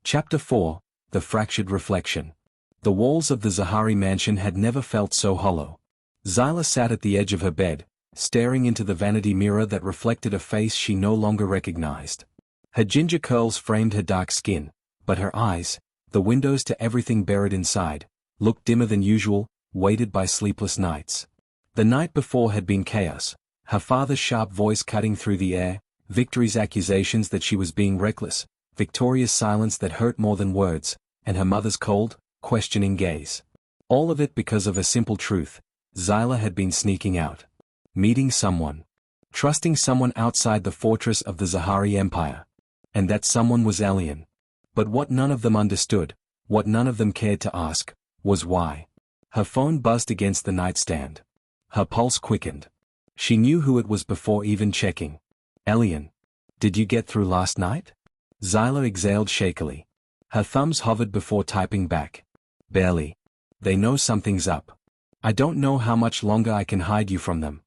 Chapter 4, The Fractured Reflection. The walls of the Zahari mansion had never felt so hollow. Zylah sat at the edge of her bed, staring into the vanity mirror that reflected a face she no longer recognized. Her ginger curls framed her dark skin, but her eyes, the windows to everything buried inside, looked dimmer than usual, weighted by sleepless nights. The night before had been chaos, her father's sharp voice cutting through the air, Victory's accusations that she was being reckless, Victoria's silence that hurt more than words, and her mother's cold, questioning gaze. All of it because of a simple truth: Zylah had been sneaking out. Meeting someone. Trusting someone outside the fortress of the Zahari Empire. And that someone was alien. But what none of them understood, what none of them cared to ask, was why. Her phone buzzed against the nightstand. Her pulse quickened. She knew who it was before even checking. Alien. Did you get through last night? Zylah exhaled shakily. Her thumbs hovered before typing back. Barely. They know something's up. I don't know how much longer I can hide you from them.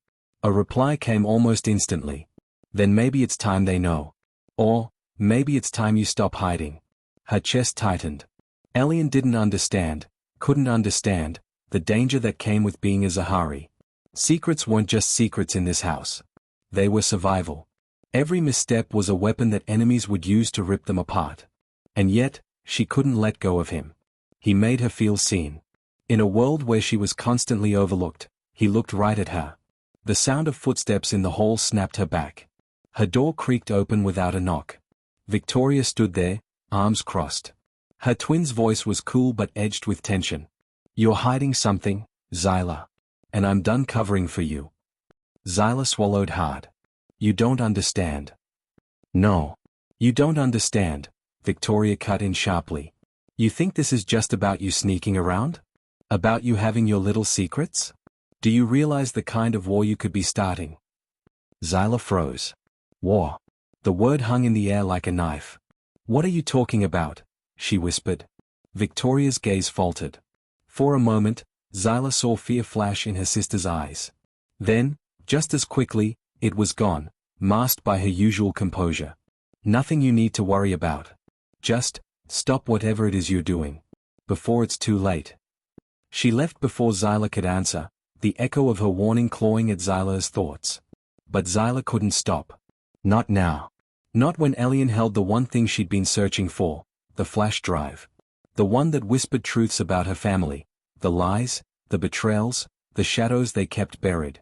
A reply came almost instantly. Then maybe it's time they know. Or, maybe it's time you stop hiding. Her chest tightened. Alien didn't understand, couldn't understand, the danger that came with being a Zahari. Secrets weren't just secrets in this house. They were survival. Every misstep was a weapon that enemies would use to rip them apart. And yet, she couldn't let go of him. He made her feel seen. In a world where she was constantly overlooked, he looked right at her. The sound of footsteps in the hall snapped her back. Her door creaked open without a knock. Victoria stood there, arms crossed. Her twin's voice was cool but edged with tension. You're hiding something, Zylah. And I'm done covering for you. Zylah swallowed hard. You don't understand. No. You don't understand, Victoria cut in sharply. You think this is just about you sneaking around? About you having your little secrets? Do you realize the kind of war you could be starting? Zylah froze. War. The word hung in the air like a knife. What are you talking about? She whispered. Victoria's gaze faltered. For a moment, Zylah saw fear flash in her sister's eyes. Then, just as quickly, it was gone, masked by her usual composure. Nothing you need to worry about. Just, stop whatever it is you're doing. Before it's too late. She left before Zylah could answer, the echo of her warning clawing at Zylah's thoughts. But Zylah couldn't stop. Not now. Not when Alien held the one thing she'd been searching for, the flash drive. The one that whispered truths about her family, the lies, the betrayals, the shadows they kept buried.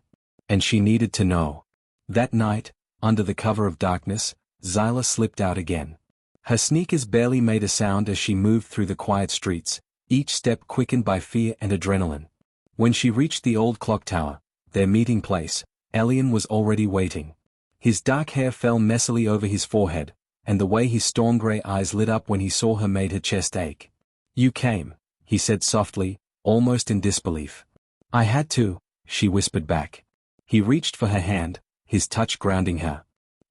And she needed to know. That night, under the cover of darkness, Zylah slipped out again. Her sneakers barely made a sound as she moved through the quiet streets, each step quickened by fear and adrenaline. When she reached the old clock tower, their meeting place, Alien was already waiting. His dark hair fell messily over his forehead, and the way his storm grey eyes lit up when he saw her made her chest ache. You came, he said softly, almost in disbelief. I had to, she whispered back. He reached for her hand, his touch grounding her.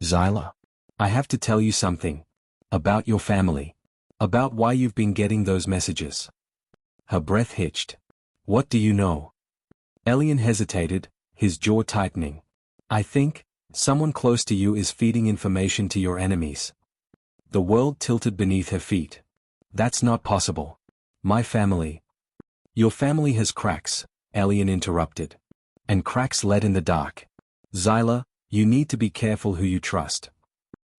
Zylah. I have to tell you something. About your family. About why you've been getting those messages. Her breath hitched. What do you know? Alien hesitated, his jaw tightening. I think, someone close to you is feeding information to your enemies. The world tilted beneath her feet. That's not possible. My family. Your family has cracks, Alien interrupted. And cracks let in the dark. Zylah, you need to be careful who you trust.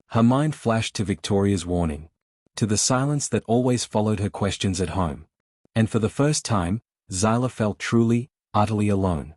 Her mind flashed to Victoria's warning. To the silence that always followed her questions at home. And for the first time, Zylah felt truly, utterly alone.